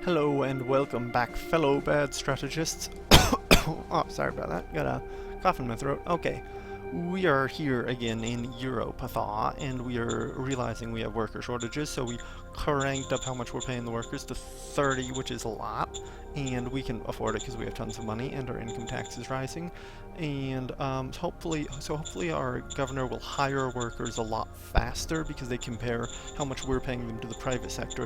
Hello and welcome back, fellow bad strategists. Oh, sorry about that. Got a cough in my throat. Okay. We are here again in Europathaw, and we are realizing we have worker shortages, so we cranked up how much we're paying the workers to 30, which is a lot, and we can afford it because we have tons of money and our income tax is rising. And hopefully our governor will hire workers a lot faster because they compare how much we're paying them to the private sector,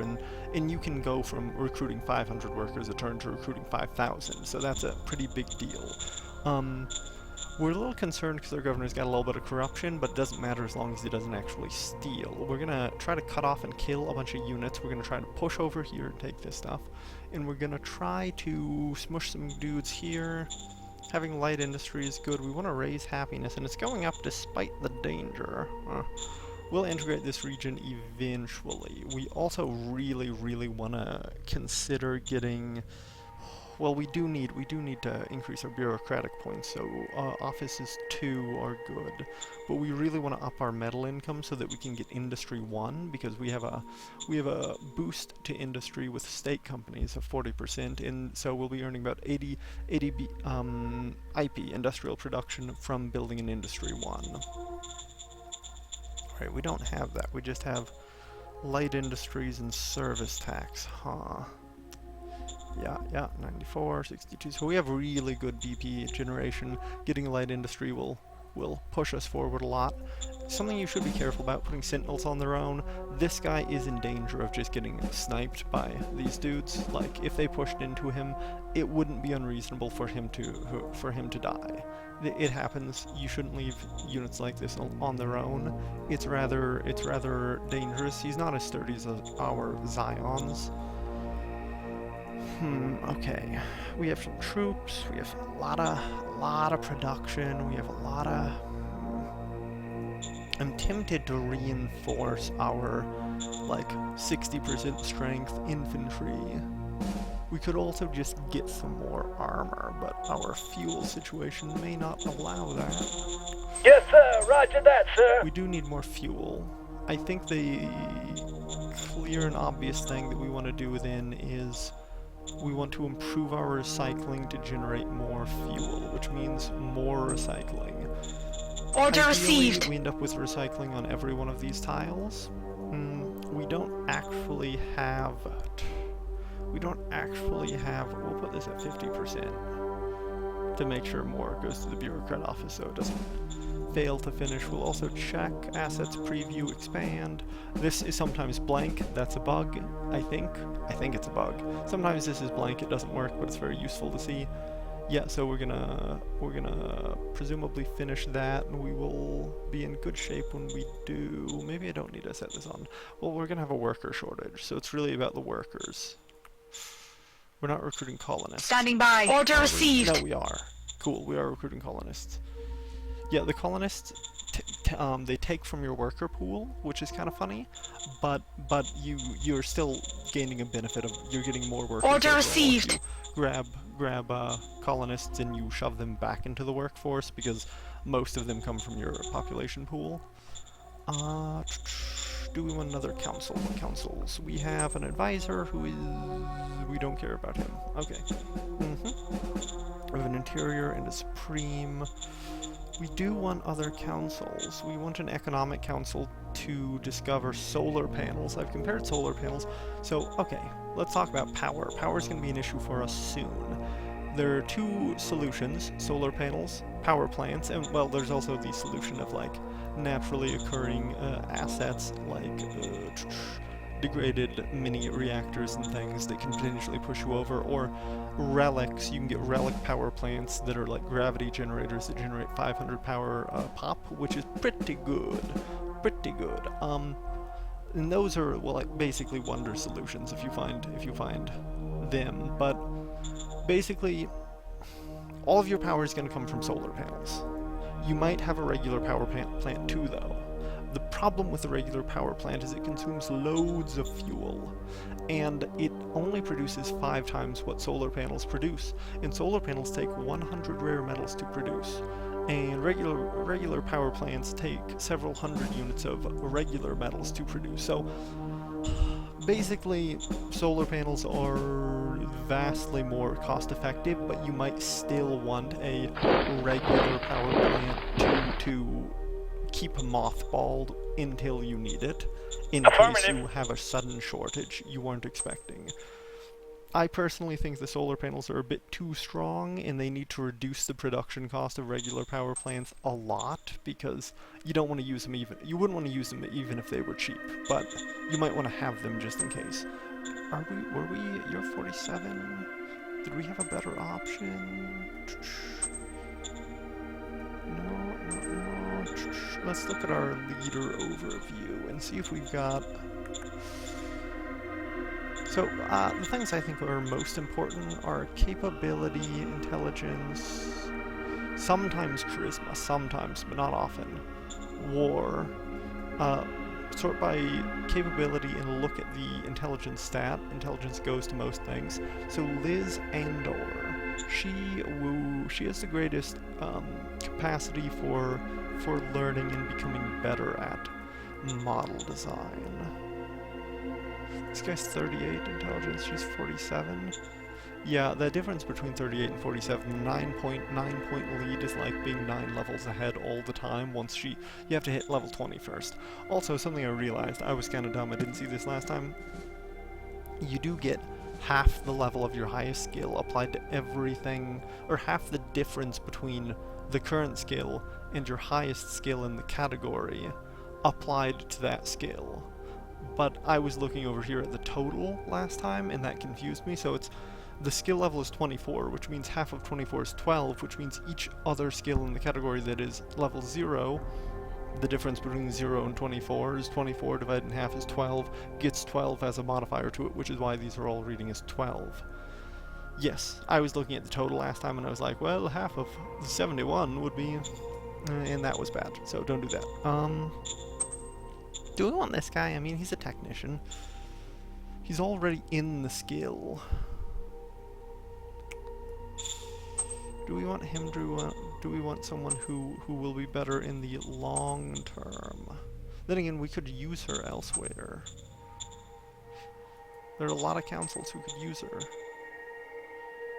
and you can go from recruiting 500 workers a turn to recruiting 5,000, so that's a pretty big deal. We're a little concerned because our governor's got a little bit of corruption, but it doesn't matter as long as he doesn't actually steal. We're gonna try to cut off and kill a bunch of units. We're gonna try to push over here and take this stuff. And we're gonna try to smush some dudes here. Having light industry is good. We want to raise happiness, and it's going up despite the danger. We'll integrate this region eventually. We also really want to consider getting... Well, we do need to increase our bureaucratic points, so offices 2 are good. But we really want to up our metal income so that we can get industry 1, because we have a boost to industry with state companies of 40%, and so we'll be earning about 80 IP, industrial production, from building an industry 1. Alright, we don't have that. We just have light industries and service tax, huh? Yeah, 94, 62, so we have really good BP generation. Getting light industry will push us forward a lot. Something you should be careful about, putting sentinels on their own. This guy is in danger of just getting sniped by these dudes. Like, if they pushed into him, it wouldn't be unreasonable for him to die. It happens. You shouldn't leave units like this on their own. It's rather dangerous. He's not as sturdy as our Zions. Okay. We have some troops, we have a lot of production, we have a lot of... I'm tempted to reinforce our, like, 60% strength infantry. We could also just get some more armor, but our fuel situation may not allow that. Yes, sir. Roger that, sir. We do need more fuel. I think the clear and obvious thing that we want to do then is... we want to improve our recycling to generate more fuel, which means more recycling. Order Ideally, received. we end up with recycling on every one of these tiles. We don't actually have... we'll put this at 50% to make sure more goes to the bureaucrat office so it doesn't fail to finish. We'll also check assets, preview, expand. This is sometimes blank. That's a bug, I think. I think it's a bug. Sometimes this is blank, it doesn't work, but it's very useful to see. Yeah, so we're gonna presumably finish that, and we will be in good shape when we do. Maybe I don't need to set this on. Well, we're gonna have a worker shortage, so it's really about the workers. We're not recruiting colonists. Standing by. Order received. No, we are. Cool, we are recruiting colonists. Yeah, the colonists, they take from your worker pool, which is kind of funny, but you're still gaining a benefit of, you're getting more workers. Order overall. received. You grab colonists and you shove them back into the workforce because most of them come from your population pool. Do we want another council? Councils. We have an advisor who is... we don't care about him. Okay. We have an interior and a supreme. We do want other councils. We want an economic council to discover solar panels. I've compared solar panels. So, okay, let's talk about power. Power is going to be an issue for us soon. There are two solutions, solar panels, power plants, and, well, there's also the solution of, like, naturally occurring assets, like degraded mini reactors and things that can potentially push you over, or relics. You can get relic power plants that are like gravity generators that generate 500 power pop, which is pretty good. And those are, well, like, basically wonder solutions if you find them. But basically, all of your power is going to come from solar panels. You might have a regular power plant too, though. The problem with the regular power plant is it consumes loads of fuel, and it only produces 5 times what solar panels produce, and solar panels take 100 rare metals to produce, and regular power plants take several hundred units of regular metals to produce. So basically, solar panels are vastly more cost-effective, but you might still want a regular power plant to keep mothballed until you need it, in case you have a sudden shortage you weren't expecting. I personally think the solar panels are a bit too strong, and they need to reduce the production cost of regular power plants a lot, because you don't want to use them you wouldn't want to use them even if they were cheap, but you might want to have them just in case. You're 47? Did we have a better option? No. Let's look at our leader overview and see if we've got... So, the things I think are most important are capability, intelligence, sometimes charisma, sometimes, but not often, war. Sort by capability and look at the intelligence stat. Intelligence goes to most things. So Liz Andor, she has the greatest capacity for learning and becoming better at model design. This guy's 38 intelligence, she's 47. Yeah, the difference between 38 and 47, 9.9 point lead is like being 9 levels ahead all the time. You have to hit level 20 first. Also, something I realized, I was kind of dumb, I didn't see this last time. You do get half the level of your highest skill applied to everything, or half the difference between the current skill and your highest skill in the category applied to that skill. But I was looking over here at the total last time, and that confused me. So the skill level is 24, which means half of 24 is 12, which means each other skill in the category that is level 0, the difference between 0 and 24 is 24 divided in half is 12, gets 12 as a modifier to it, which is why these are all reading as 12. Yes, I was looking at the total last time, and I was like, well, half of 71 would be... and that was bad, so don't do that. Do we want this guy? I mean, he's a technician. He's already in the skill. Do we want him to, do we want someone who will be better in the long term? Then again, we could use her elsewhere. There are a lot of councils who could use her.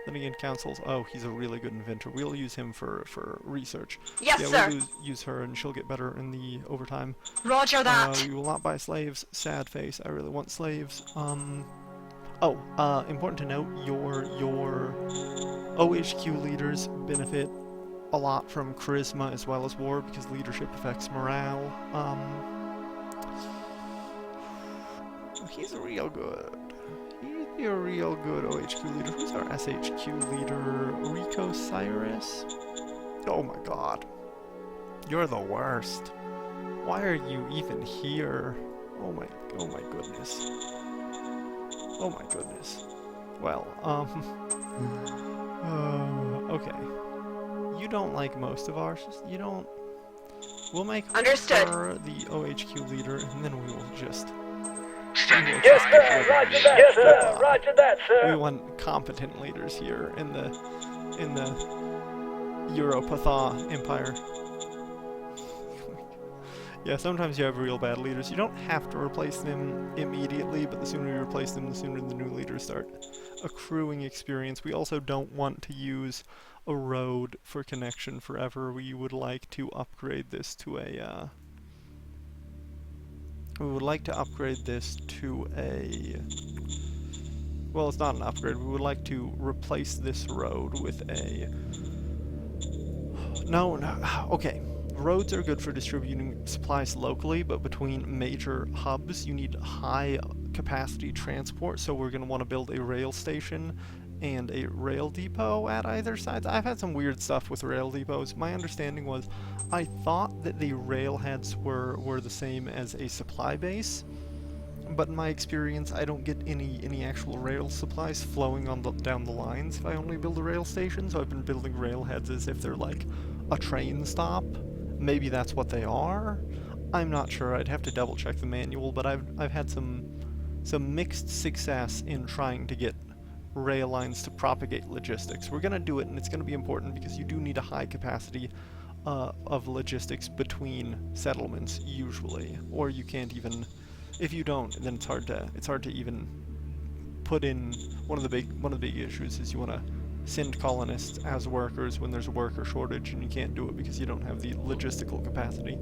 Then again, councils, oh, he's a really good inventor. We'll use him for research. Yes, sir. We'll use her and she'll get better in the overtime. Roger that. We will not buy slaves. Sad face. I really want slaves. Important to note, your OHQ leaders benefit a lot from charisma as well as war, because leadership affects morale. He's real good. He'd be a real good OHQ leader. Who's our SHQ leader? Rico Cyrus? Oh my god. You're the worst. Why are you even here? Oh my goodness. Oh my goodness. Well, okay. You don't like most of ours. You don't... We'll make Understood. her the OHQ leader, and then we will just... Yes, sir. Roger that. Yes, sir. Roger that, sir. We want competent leaders here in the Europatha Empire. Yeah, sometimes you have real bad leaders. You don't have to replace them immediately, but the sooner you replace them, the sooner the new leaders start accruing experience. We also don't want to use a road for connection forever. We would like to upgrade this to a... Well, it's not an upgrade. We would like to replace this road with a... No, okay. Roads are good for distributing supplies locally, but between major hubs you need high capacity transport, so we're going to want to build a rail station and a rail depot at either sides. I've had some weird stuff with rail depots. My understanding was, I thought that the railheads were the same as a supply base, but in my experience I don't get any actual rail supplies flowing down the lines if I only build a rail station, so I've been building railheads as if they're like a train stop. Maybe that's what they are? I'm not sure. I'd have to double check the manual, but I've had some mixed success in trying to get rail lines to propagate logistics. We're gonna do it, and it's gonna be important because you do need a high capacity of logistics between settlements usually, or you can't even If you don't, then it's hard to even put in. One of the big issues is you want to send colonists as workers when there's a worker shortage, and you can't do it because you don't have the logistical capacity.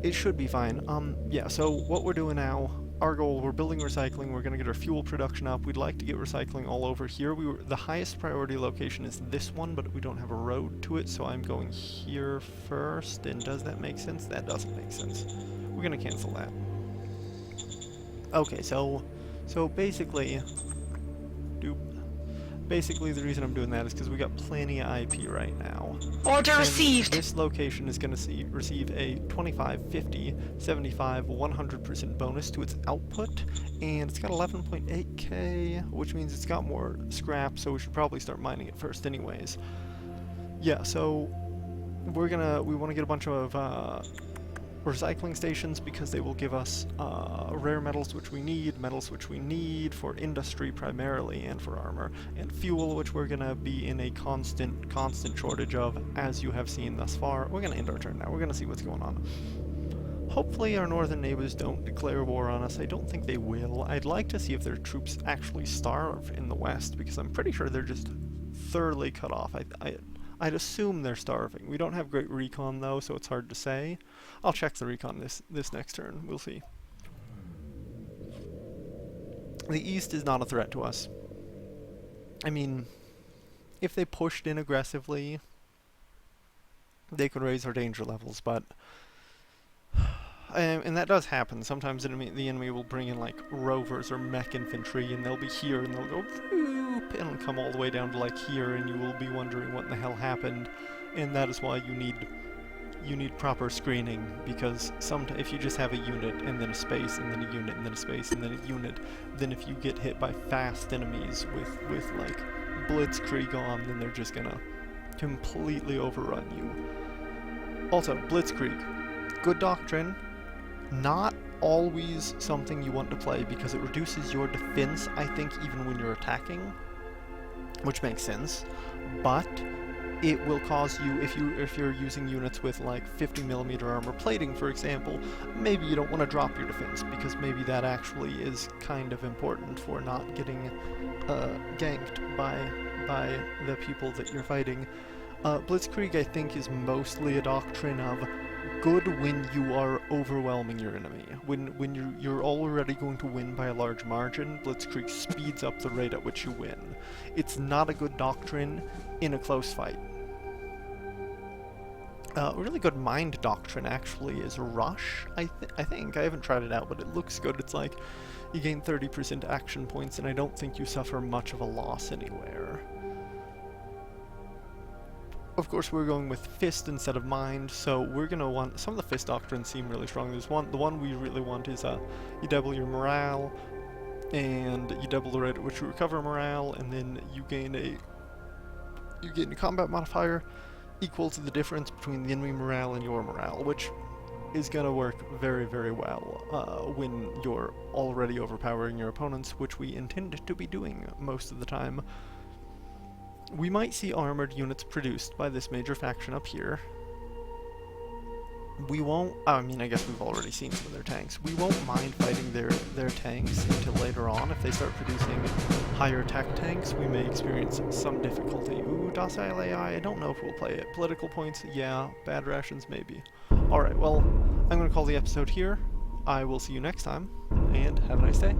It should be fine. Yeah, so what we're doing now, our goal, we're building recycling, we're gonna get our fuel production up. We'd like to get recycling all over here. The highest priority location is this one, but we don't have a road to it, so I'm going here first. And does that make sense? That doesn't make sense. We're gonna cancel that. Okay, so basically, basically the reason I'm doing that is because we got plenty of IP right now. Order And received. this location is going to receive a 25, 50, 75, 100% bonus to its output, and it's got 11.8k, which means it's got more scrap, so we should probably start mining it first anyways. Yeah, so we want to get a bunch of recycling stations because they will give us rare metals which we need for industry primarily and for armor, and fuel which we're gonna be in a constant shortage of, as you have seen thus far. We're gonna end our turn now. We're gonna see what's going on. Hopefully our northern neighbors don't declare war on us. I don't think they will. I'd like to see if their troops actually starve in the west, because I'm pretty sure they're just thoroughly cut off. I'd assume they're starving. We don't have great recon though, so it's hard to say. I'll check the recon this next turn. We'll see. The east is not a threat to us. I mean, if they pushed in aggressively, they could raise our danger levels, but and that does happen. Sometimes the enemy will bring in like rovers or mech infantry, and they'll be here and they'll go whoop, and come all the way down to like here, and you will be wondering what the hell happened. And that is why you need proper screening, because if you just have a unit and then a space and then a unit and then a space and then a unit, then if you get hit by fast enemies with like blitzkrieg on, then they're just gonna completely overrun you. Also, blitzkrieg, good doctrine. Not always something you want to play because it reduces your defense, I think, even when you're attacking, which makes sense, but it will cause you, if you're using units with like 50mm armor plating, for example, maybe you don't want to drop your defense, because maybe that actually is kind of important for not getting ganked by the people that you're fighting. Blitzkrieg, I think, is mostly a doctrine of good when you are overwhelming your enemy. When you're already going to win by a large margin, Blitzkrieg speeds up the rate at which you win. It's not a good doctrine in a close fight. A really good mind doctrine actually is Rush, I think. I haven't tried it out, but it looks good. It's like you gain 30% action points, and I don't think you suffer much of a loss anywhere. Of course, we're going with Fist instead of Mind, so we're going to want... Some of the Fist doctrines seem really strong. The one we really want is you double your morale, and you double the rate at which you recover morale, and then you gain a combat modifier equal to the difference between the enemy morale and your morale, which is going to work very, very well when you're already overpowering your opponents, which we intend to be doing most of the time. We might see armored units produced by this major faction up here. We won't... I mean, I guess we've already seen some of their tanks. We won't mind fighting their tanks until later on. If they start producing higher tech tanks, we may experience some difficulty. Ooh, docile AI, I don't know if we'll play it. Political points, yeah. Bad rations, maybe. Alright, well, I'm going to call the episode here. I will see you next time, and have a nice day.